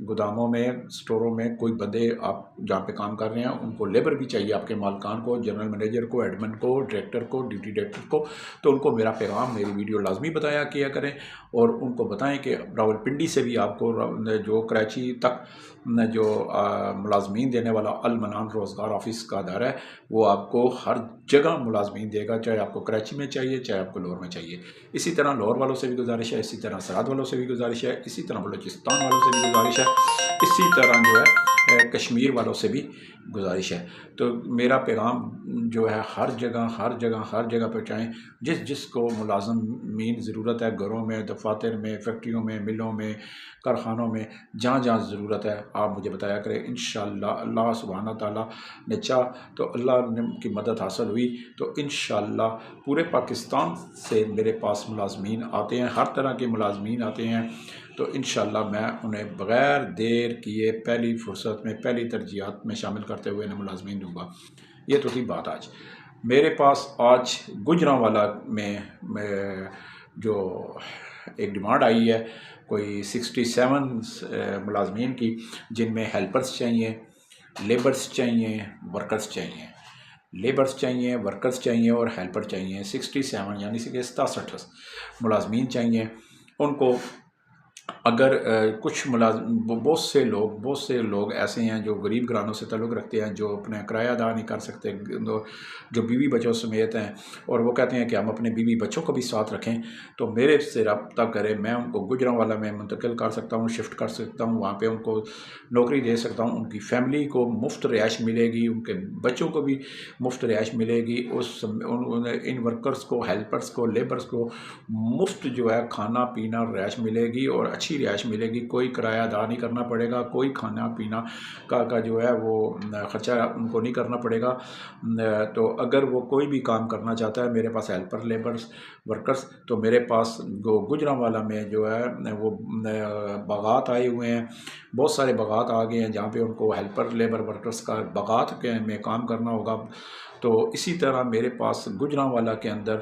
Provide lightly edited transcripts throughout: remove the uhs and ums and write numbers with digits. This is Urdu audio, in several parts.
گوداموں میں اسٹوروں میں کوئی بندے آپ جہاں پہ کام کر رہے ہیں ان کو لیبر بھی چاہیے، آپ کے مالکان کو، جنرل مینیجر کو، ایڈمن کو، ڈائریکٹر کو، ڈیوٹی ڈائریکٹر کو، تو ان کو میرا پیغام، میری ویڈیو لازمی بتایا کیا کریں، اور ان کو بتائیں کہ راولپنڈی سے بھی آپ کو جو کراچی تک جو ملازمین دینے والا المنان روزگار آفس کا ادارہ ہے وہ آپ کو ہر جگہ ملازمین دے گا، چاہے آپ کو کراچی میں چاہیے چاہے آپ کو لاہور میں چاہیے۔ اسی طرح لاہور والوں سے بھی گزارش ہے، اسی طرح سرحد والوں سے بھی گزارش ہے، اسی طرح بلوچستان والوں سے بھی گزارش ہے، اسی طرح جو ہے کشمیر والوں سے بھی گزارش ہے۔ تو میرا پیغام جو ہے ہر جگہ ہر جگہ ہر جگہ پہنچائیں، جس جس کو ملازمین ضرورت ہے، گھروں میں، دفاتر میں، فیکٹریوں میں، ملوں میں، کارخانوں میں، جہاں جہاں ضرورت ہے آپ مجھے بتایا کریں۔ انشاءاللہ اللہ سبحانہ تعالیٰ نے چاہ تو اللہ نے کی مدد حاصل ہوئی تو انشاءاللہ پورے پاکستان سے میرے پاس ملازمین آتے ہیں، ہر طرح کے ملازمین آتے ہیں، تو انشاءاللہ میں انہیں بغیر دیر کیے پہلی فرصت میں پہلی ترجیحات میں شامل کرتے ہوئے انہیں ملازمین دوں گا۔ یہ تو تھی بات آج میرے پاس۔ آج گجرانوالہ میں جو ایک ڈیمانڈ آئی ہے کوئی 67 ملازمین کی، جن میں ہیلپرز چاہیے، لیبرز چاہیے، ورکرز چاہیے، لیبرز چاہیے، ورکرز چاہیے اور ہیلپر چاہیے۔ 67 یعنی کہ 67 ملازمین چاہیے ان کو۔ اگر کچھ بہت سے لوگ ایسے ہیں جو غریب گھرانوں سے تعلق رکھتے ہیں، جو اپنے کرایہ ادا نہیں کر سکتے، جو بیوی بچوں سمیت ہیں، اور وہ کہتے ہیں کہ ہم اپنے بیوی بچوں کو بھی ساتھ رکھیں، تو میرے سے رابطہ کریں، میں ان کو گجرانوالہ میں منتقل کر سکتا ہوں، شفٹ کر سکتا ہوں، وہاں پہ ان کو نوکری دے سکتا ہوں، ان کی فیملی کو مفت رہائش ملے گی، ان کے بچوں کو بھی مفت رہائش ملے گی، ان ورکرز کو، ہیلپرز کو، لیبرز کو مفت جو ہے کھانا پینا رہائش ملے گی، اور اچھی رہائش ملے گی، کوئی کرایہ ادا نہیں کرنا پڑے گا، کوئی کھانا پینا کا جو ہے وہ خرچہ ان کو نہیں کرنا پڑے گا۔ تو اگر وہ کوئی بھی کام کرنا چاہتا ہے میرے پاس ہیلپر، لیبرز، ورکرز، تو میرے پاس گجرانوالہ میں جو ہے وہ باغات آئے ہوئے ہیں، بہت سارے باغات آ گئے ہیں جہاں پہ ان کو ہیلپر، لیبر، ورکرز کا باغات میں کام کرنا ہوگا۔ تو اسی طرح میرے پاس گجرانوالہ کے اندر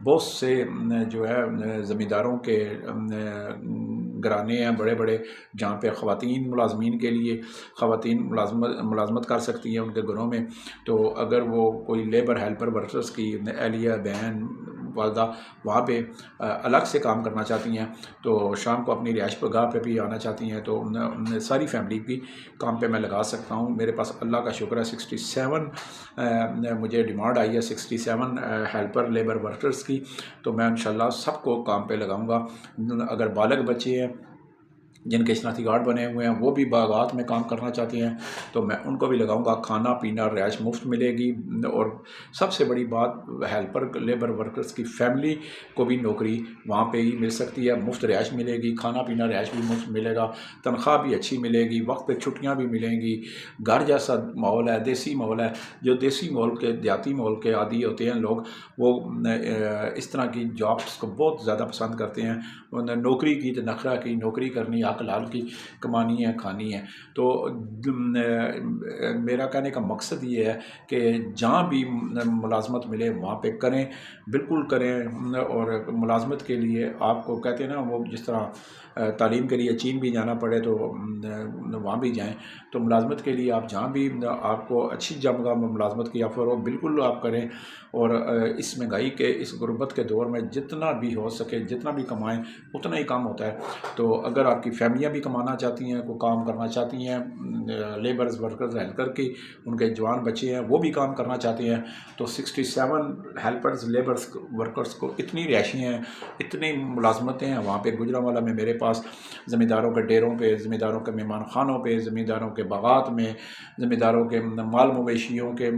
بہت سے جو ہے زمینداروں کے گھرانے ہیں بڑے بڑے، جہاں پہ خواتین ملازمین کے لیے خواتین ملازمت کر سکتی ہیں ان کے گھروں میں۔ تو اگر وہ کوئی لیبر، ہیلپر، ورکرز کی اہلیہ، بہن، والدہ وہاں پہ الگ سے کام کرنا چاہتی ہیں، تو شام کو اپنی رہائش گاہ پہ بھی آنا چاہتی ہیں، تو ساری فیملی بھی کام پہ میں لگا سکتا ہوں۔ میرے پاس اللہ کا شکر ہے 67 مجھے ڈیمانڈ آئی ہے 67 ہیلپر، لیبر، ورکرز کی، تو میں انشاءاللہ سب کو کام پہ لگاؤں گا۔ اگر بالغ بچے ہیں جن کے شناختی کارڈ بنے ہوئے ہیں وہ بھی باغات میں کام کرنا چاہتے ہیں تو میں ان کو بھی لگاؤں گا، کھانا پینا رہائش مفت ملے گی، اور سب سے بڑی بات ہیلپر، لیبر، ورکرز کی فیملی کو بھی نوکری وہاں پہ ہی مل سکتی ہے، مفت رہائش ملے گی، کھانا پینا رہائش بھی مفت ملے گا، تنخواہ بھی اچھی ملے گی، وقت پہ چھٹیاں بھی ملیں گی، گھر جیسا ماحول ہے، دیسی ماحول ہے۔ جو دیسی ماحول کے، دیہاتی ماحول کے عادی ہوتے ہیں لوگ، وہ اس طرح کی جابس کو بہت زیادہ پسند کرتے ہیں۔ نوکری کی تو نخرہ کی، نوکری کرنی حق حلال کی کمانی ہے، کھانی ہے۔ تو میرا کہنے کا مقصد یہ ہے کہ جہاں بھی ملازمت ملے وہاں پہ کریں، بالکل کریں، اور ملازمت کے لیے آپ کو کہتے ہیں نا، وہ جس طرح تعلیم کے لیے چین بھی جانا پڑے تو وہاں بھی جائیں، تو ملازمت کے لیے آپ جہاں بھی آپ کو اچھی جگہ ملازمت کی آفر ہو بالکل آپ کریں، اور اس مہنگائی کے، اس غربت کے دور میں جتنا بھی ہو سکے، جتنا بھی کمائیں اتنا ہی کام ہوتا ہے۔ تو اگر آپ کی فیملیاں بھی کمانا چاہتی ہیں، کوئی کام کرنا چاہتی ہیں، لیبرز، ورکرز، ہیلپر کی ان کے جوان بچے ہیں وہ بھی کام کرنا چاہتے ہیں، تو 67 ہیلپرز، لیبرز، ورکرز کو اتنی رہائشیں ہیں، اتنی ملازمتیں ہیں وہاں پہ گجرانوالہ میں میرے پاس، زمینداروں کے ڈیروں پہ، زمینداروں کے مہمان خانوں پہ، زمینداروں کے باغات میں، زمینداروں کے مال مویشیوں کے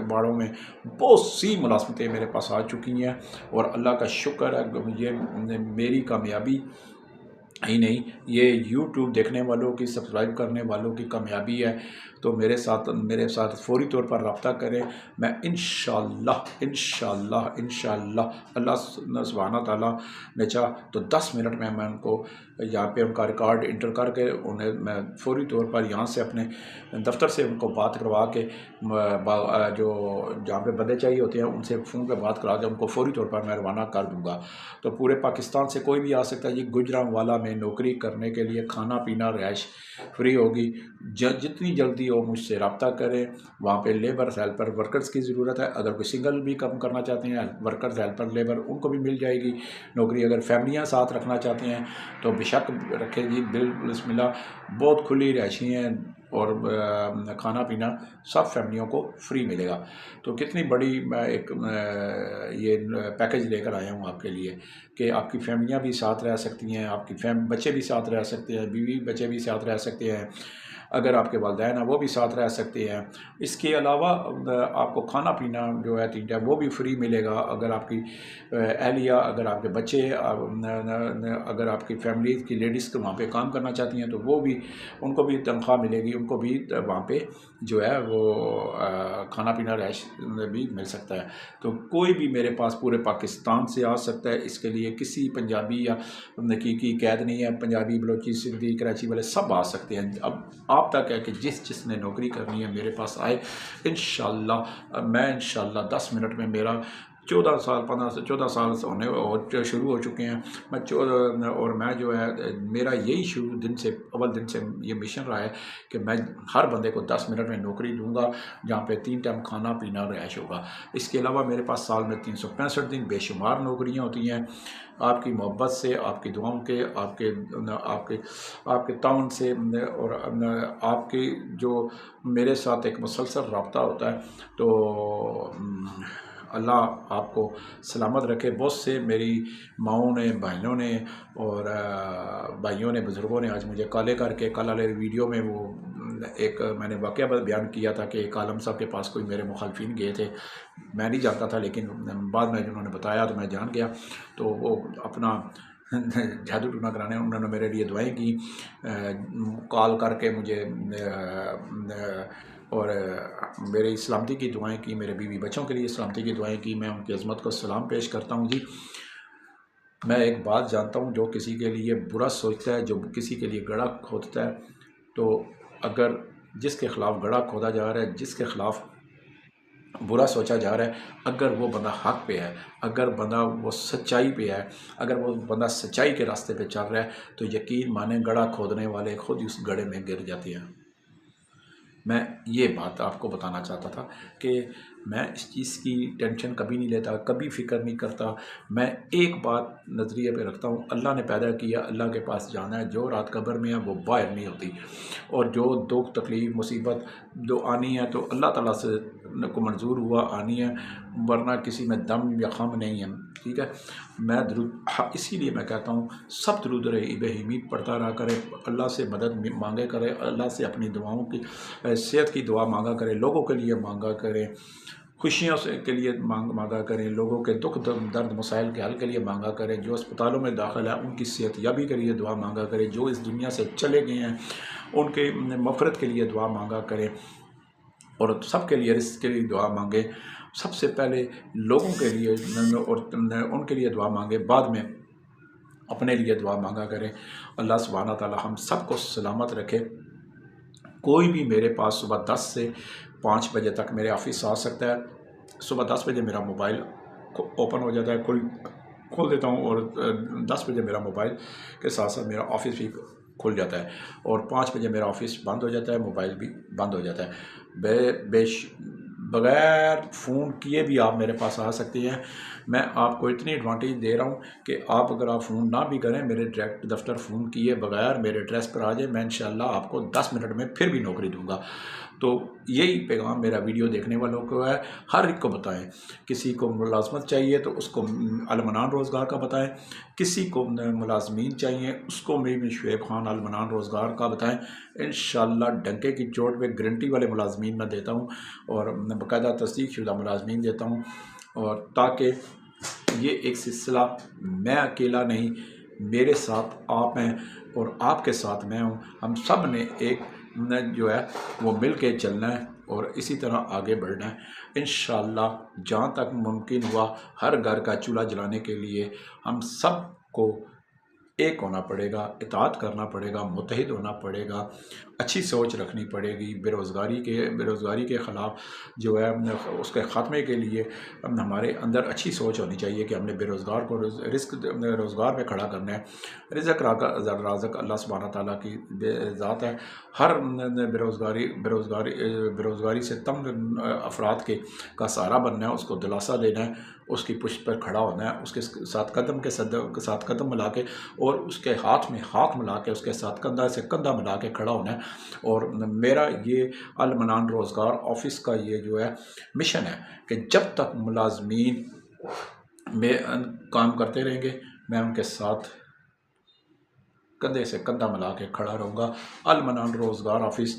باڑوں میں بہت سی ملازمتیں میرے پاس آ چکی ہیں، اور اللہ کا شکر ہے یہ میری کامیابی ہی نہیں، یہ یوٹیوب دیکھنے والوں کی، سبسکرائب کرنے والوں کی کامیابی ہے۔ تو میرے ساتھ فوری طور پر رابطہ کریں، میں انشاءاللہ اللہ سبحانہ تعالیٰ نے چاہ تو 10 منٹ میں ان کو یہاں پہ ان کا ریکارڈ انٹر کر کے انہیں میں فوری طور پر یہاں سے اپنے دفتر سے ان کو بات کروا کے، جو جہاں پہ بندے چاہیے ہوتے ہیں ان سے فون پہ بات کرا کے ان کو فوری طور پر میں روانہ کر دوں گا۔ تو پورے پاکستان سے کوئی بھی آ سکتا ہے جی، گجرانوالہ میں میں نوکری کرنے کے لیے کھانا پینا رہائش فری ہوگی۔ جتنی جلدی وہ مجھ سے رابطہ کریں۔ وہاں پہ لیبر ہیلپر ورکرز کی ضرورت ہے، اگر کوئی سنگل بھی کم کرنا چاہتے ہیں ورکرز ہیلپر لیبر ان کو بھی مل جائے گی نوکری۔ اگر فیملیاں ساتھ رکھنا چاہتے ہیں تو بے شک رکھیں جی، بسم اللہ، بہت کھلی رہائشی ہیں اور کھانا پینا سب فیملیوں کو فری ملے گا۔ تو کتنی بڑی میں ایک یہ پیکج لے کر آیا ہوں آپ کے لیے کہ آپ کی فیملیاں بھی ساتھ رہ سکتی ہیں، آپ کی بچے بھی ساتھ رہ سکتے ہیں، بیوی بچے بھی ساتھ رہ سکتے ہیں، اگر آپ کے والدین ہیں وہ بھی ساتھ رہ سکتے ہیں۔ اس کے علاوہ آپ کو کھانا پینا جو ہے 3 ٹائم وہ بھی فری ملے گا۔ اگر آپ کی اہلیہ، اگر آپ کے بچے، اگر آپ کی فیملی کی لیڈیز کو وہاں پہ کام کرنا چاہتی ہیں تو وہ بھی، ان کو بھی تنخواہ ملے گی، ان کو بھی وہاں پہ جو ہے وہ کھانا پینا رہائش بھی مل سکتا ہے۔ تو کوئی بھی میرے پاس پورے پاکستان سے آ سکتا ہے، اس کے لیے کسی پنجابی یا کی قید نہیں ہے۔ پنجابی، بلوچی، سندھی، کراچی والے سب آ سکتے ہیں۔ اب آپ تک ہے کہ جس نے نوکری کرنی ہے میرے پاس آئے، انشاءاللہ میں انشاءاللہ 10 منٹ میں، میرا 14 سال ہونے اور شروع ہو چکے ہیں، اور میں جو ہے میرا یہی اول دن سے یہ مشن رہا ہے کہ میں ہر بندے کو 10 منٹ میں نوکری دوں گا جہاں پہ 3 ٹائم کھانا پینا رہائش ہوگا۔ اس کے علاوہ میرے پاس سال میں 365 دن بے شمار نوکریاں ہوتی ہیں۔ آپ کی محبت سے، آپ کی دعاؤں کے، آپ کے تعاون سے، اور آپ کی جو میرے ساتھ ایک مسلسل رابطہ ہوتا ہے، تو اللہ آپ کو سلامت رکھے۔ بہت سے میری ماؤں نے، بہنوں نے اور بھائیوں نے، بزرگوں نے آج مجھے کالے کر کے، کل والے ویڈیو میں وہ ایک میں نے واقعہ بیان کیا تھا کہ ایک عالم صاحب کے پاس کوئی میرے مخالفین گئے تھے، میں نہیں جانتا تھا، لیکن بعد میں انہوں نے بتایا تو میں جان گیا۔ تو وہ اپنا جادو ٹونا کرانے انہوں نے میرے لیے دعائیں کی، کال کر کے مجھے، اور میری سلامتی کی دعائیں کی، میرے بیوی بچوں کے لیے سلامتی کی دعائیں کی۔ میں ان کی عظمت کو سلام پیش کرتا ہوں۔ جی، میں ایک بات جانتا ہوں، جو کسی کے لیے برا سوچتا ہے، جو کسی کے لیے گڑھا کھودتا ہے، تو اگر جس کے خلاف گڑھا کھودا جا رہا ہے، جس کے خلاف برا سوچا جا رہا ہے، اگر وہ بندہ حق پہ ہے، اگر بندہ وہ سچائی پہ ہے، اگر وہ بندہ سچائی کے راستے پہ چل رہا ہے، تو یقین مانیں گڑھا کھودنے والے خود ہی اس گڑھے میں گر جاتے ہیں۔ میں یہ بات آپ کو بتانا چاہتا تھا کہ میں اس چیز کی ٹینشن کبھی نہیں لیتا، کبھی فکر نہیں کرتا۔ میں ایک بات نظریے پہ رکھتا ہوں، اللہ نے پیدا کیا، اللہ کے پاس جانا ہے۔ جو رات قبر میں ہے وہ باہر نہیں ہوتی، اور جو دکھ تکلیف مصیبت جو آنی ہے تو اللہ تعالیٰ سے کو منظور ہوا آنی ہے، ورنہ کسی میں دم یا خم نہیں ہے، ٹھیک ہے۔ میں اسی لیے میں کہتا ہوں سب درود ابراہیمی پڑھتا رہا کرے، اللہ سے مدد مانگے کرے، اللہ سے اپنی دعاؤں کی، صحت کی دعا مانگا کرے، لوگوں کے لیے مانگا کرے، خوشیوں کے لیے مانگا کریں، لوگوں کے دکھ درد مسائل کے حل کے لیے مانگا کریں، جو اسپتالوں میں داخل ہے ان کی صحت یابی کے لیے دعا مانگا کریں، جو اس دنیا سے چلے گئے ہیں ان کے مغفرت کے لیے دعا مانگا کریں، اور سب کے لیے رزق کے لیے دعا مانگیں۔ سب سے پہلے لوگوں کے لیے اور ان کے لیے دعا مانگیں، بعد میں اپنے لیے دعا مانگا کریں۔ اللہ سبحانہ تعالی ہم سب کو سلامت رکھے۔ کوئی بھی میرے پاس صبح 10 سے 5 بجے تک میرے آفس آ سکتا ہے۔ صبح 10 بجے میرا موبائل اوپن ہو جاتا ہے، کھول دیتا ہوں، اور 10 بجے میرا موبائل کے ساتھ ساتھ میرا آفس بھی کھل جاتا ہے، اور 5 بجے میرا آفس بند ہو جاتا ہے، موبائل بھی بند ہو جاتا ہے۔ بغیر فون کیے بھی آپ میرے پاس آ سکتے ہیں۔ میں آپ کو اتنی ایڈوانٹیج دے رہا ہوں کہ آپ اگر آپ فون نہ بھی کریں، میرے ڈائریکٹ دفتر فون کیے بغیر میرے ایڈریس پر آ جائیں، میں انشاءاللہ آپ کو 10 منٹ میں پھر بھی نوکری دوں گا۔ تو یہی پیغام میرا ویڈیو دیکھنے والوں کو ہے، ہر ایک کو بتائیں۔ کسی کو ملازمت چاہیے تو اس کو المنان روزگار کا بتائیں، کسی کو ملازمین چاہیے اس کو میں شعیب خان المنان روزگار کا بتائیں۔ انشاءاللہ ڈنکے کی چوٹ پہ گارنٹی والے ملازمین میں دیتا ہوں، اور باقاعدہ تصدیق شدہ ملازمین دیتا ہوں، اور تاکہ یہ ایک سلسلہ میں اکیلا نہیں، میرے ساتھ آپ ہیں اور آپ کے ساتھ میں ہوں، ہم سب نے ایک جو ہے وہ مل کے چلنا ہے اور اسی طرح آگے بڑھنا ہے۔ انشاءاللہ جہاں تک ممکن ہوا ہر گھر کا چولہا جلانے کے لیے ہم سب کو ایک ہونا پڑے گا، اطاعت کرنا پڑے گا، متحد ہونا پڑے گا، اچھی سوچ رکھنی پڑے گی، بے روزگاری کے خلاف جو ہے اس کے خاتمے کے لیے ہمارے اندر اچھی سوچ ہونی چاہیے کہ ہم نے بے روزگار کو روزگار میں کھڑا کرنا ہے۔ رزق رازق اللہ سبحانہ تعالیٰ کی ذات ہے۔ ہر بے روزگاری سے تنگ افراد کا سہارا بننا ہے، اس کو دلاسا دینا ہے، اس کی پشت پر کھڑا ہونا ہے، اس کے ساتھ قدم ملا کے اور اس کے ہاتھ میں ہاتھ ملا کے، اس کے ساتھ کندھا سے کندھا ملا کے کھڑا ہونا ہے۔ اور میرا یہ المنان روزگار آفس کا یہ جو ہے مشن ہے کہ جب تک ملازمین میں کام کرتے رہیں گے، میں ان کے ساتھ کندھے سے کندھا ملا کے کھڑا رہوں گا۔ المنان روزگار آفس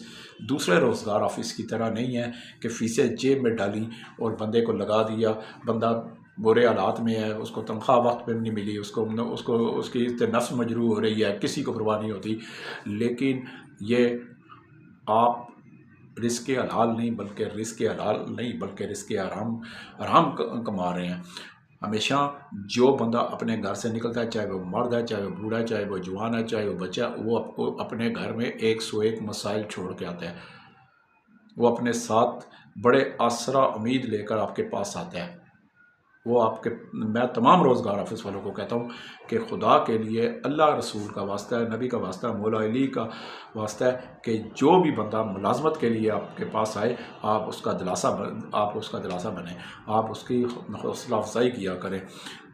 دوسرے روزگار آفس کی طرح نہیں ہے کہ فیسیں جیب میں ڈالی اور بندے کو لگا دیا، بندہ برے حالات میں ہے، اس کو تنخواہ وقت پہ نہیں ملی، اس کی نفس مجروح ہو رہی ہے، کسی کو پرواہ نہیں ہوتی۔ لیکن یہ آپ رزق حلال نہیں بلکہ رزق حرام کما رہے ہیں۔ ہمیشہ جو بندہ اپنے گھر سے نکلتا ہے، چاہے وہ مرد ہے، چاہے وہ بوڑھا ہے، چاہے وہ جوان ہے، چاہے وہ بچہ ہے، وہ اپنے گھر میں 101 مسائل چھوڑ کے آتا ہے۔ وہ اپنے ساتھ بڑے آسرا امید لے کر آپ کے پاس آتا ہے۔ میں تمام روزگار آفس والوں کو کہتا ہوں کہ خدا کے لیے، اللہ رسول کا واسطہ ہے، نبی کا واسطہ ہے، مولا علی کا واسطہ ہے کہ جو بھی بندہ ملازمت کے لیے آپ کے پاس آئے، آپ اس کا دلاسا بنیں، آپ اس کی حوصلہ افزائی کیا کریں۔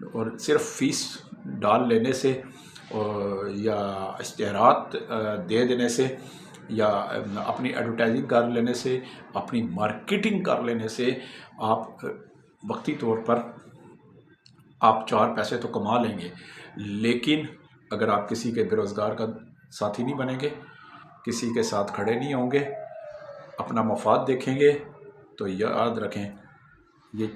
اور صرف فیس ڈال لینے سے یا اشتہارات دے دینے سے یا اپنی ایڈورٹائزنگ کر لینے سے، اپنی مارکیٹنگ کر لینے سے آپ وقتی طور پر آپ 4 پیسے تو کما لیں گے، لیکن اگر آپ کسی کے بے روزگار کا ساتھی نہیں بنیں گے، کسی کے ساتھ کھڑے نہیں ہوں گے، اپنا مفاد دیکھیں گے، تو یاد رکھیں یہ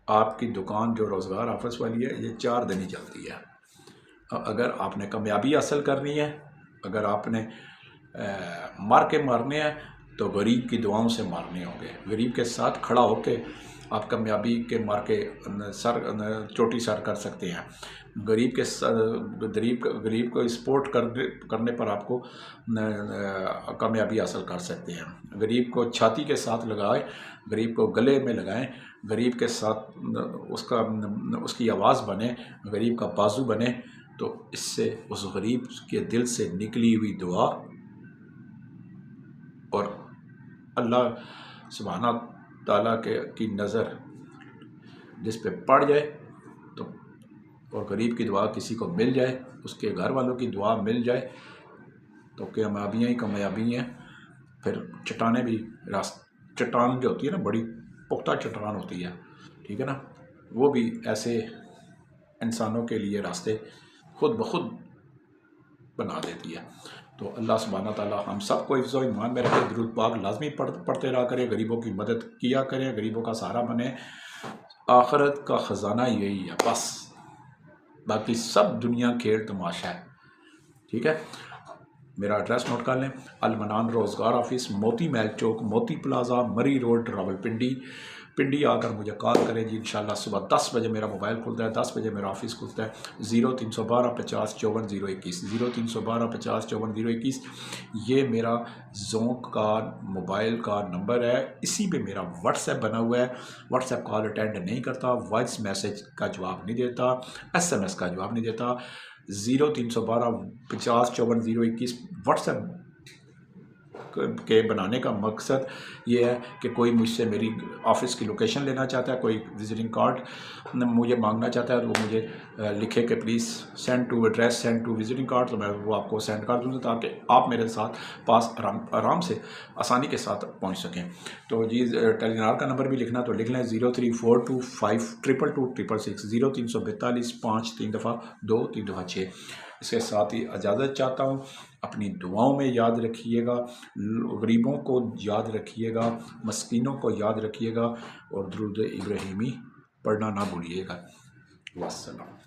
آپ کی دکان جو روزگار آفس والی ہے یہ 4 دن ہی چلتی ہے۔ اگر آپ نے کامیابی حاصل کرنی ہے، اگر آپ نے مار کے مارنے ہیں، تو غریب کی دعاؤں سے مارنے ہوں گے۔ غریب کے ساتھ کھڑا ہو کے آپ کامیابی کے مار کے چوٹی سر کر سکتے ہیں۔ غریب کو سپورٹ کرنے پر آپ کو کامیابی حاصل کر سکتے ہیں۔ غریب کو چھاتی کے ساتھ لگائیں، غریب کو گلے میں لگائیں، غریب کے ساتھ اس کی آواز بنے، غریب کا بازو بنے، تو اس سے اس غریب کے دل سے نکلی ہوئی دعا اور اللہ سبحانہ تعالیٰ کی نظر جس پہ پڑ جائے تو اور غریب کی دعا کسی کو مل جائے، اس کے گھر والوں کی دعا مل جائے، تو کامیابیاں ہی کامیابی ہیں۔ پھر چٹان جو ہوتی ہے نا، بڑی پختہ چٹان ہوتی ہے، ٹھیک ہے نا، وہ بھی ایسے انسانوں کے لیے راستے خود بخود بنا دیتی ہے۔ تو اللہ سبحانہ تعالیٰ ہم سب کو حفظ و ایمان میں رکھے۔ درود پاک لازمی پڑھتے رہا کریں، غریبوں کی مدد کیا کریں، غریبوں کا سہارا بنیں۔ آخرت کا خزانہ یہی ہے بس، باقی سب دنیا کھیل تماشا ہے، ٹھیک ہے۔ میرا ایڈریس نوٹ کر لیں، المنان روزگار آفس، موتی محل چوک، موتی پلازا، مری روڈ، راولپنڈی آ کر مجھے کال کریں جی۔ انشاءاللہ صبح 10 بجے میرا موبائل کھلتا ہے، 10 بجے میرا آفس کھلتا ہے۔ 0312 50 54 021 0312 50 54 021 یہ میرا زونک کا موبائل کا نمبر ہے۔ اسی پہ میرا واٹس ایپ بنا ہوا ہے۔ واٹس ایپ کال اٹینڈ نہیں کرتا، وائس میسج کا جواب نہیں دیتا، SMS کا جواب نہیں دیتا۔ 0312 50 54 021 واٹس ایپ کے بنانے کا مقصد یہ ہے کہ کوئی مجھ سے میری آفس کی لوکیشن لینا چاہتا ہے، کوئی وزٹنگ کارڈ مجھے مانگنا چاہتا ہے، تو وہ مجھے لکھے کہ please send to address, send to visiting card, تو میں وہ آپ کو سینڈ کر دوں گا تاکہ آپ میرے ساتھ پاس آرام سے آسانی کے ساتھ پہنچ سکیں۔ تو جی ٹیلی نار کا نمبر بھی لکھنا تو لکھ لیں، 0342 522 666 0342 5 3 دفعہ 2 3 دفعہ 6۔ اس کے ساتھ ہی اجازت چاہتا ہوں، اپنی دعاؤں میں یاد رکھیے گا، غریبوں کو یاد رکھیے گا، مسکینوں کو یاد رکھیے گا، اور درود ابراہیمی پڑھنا نہ بھولیے گا۔ والسلام۔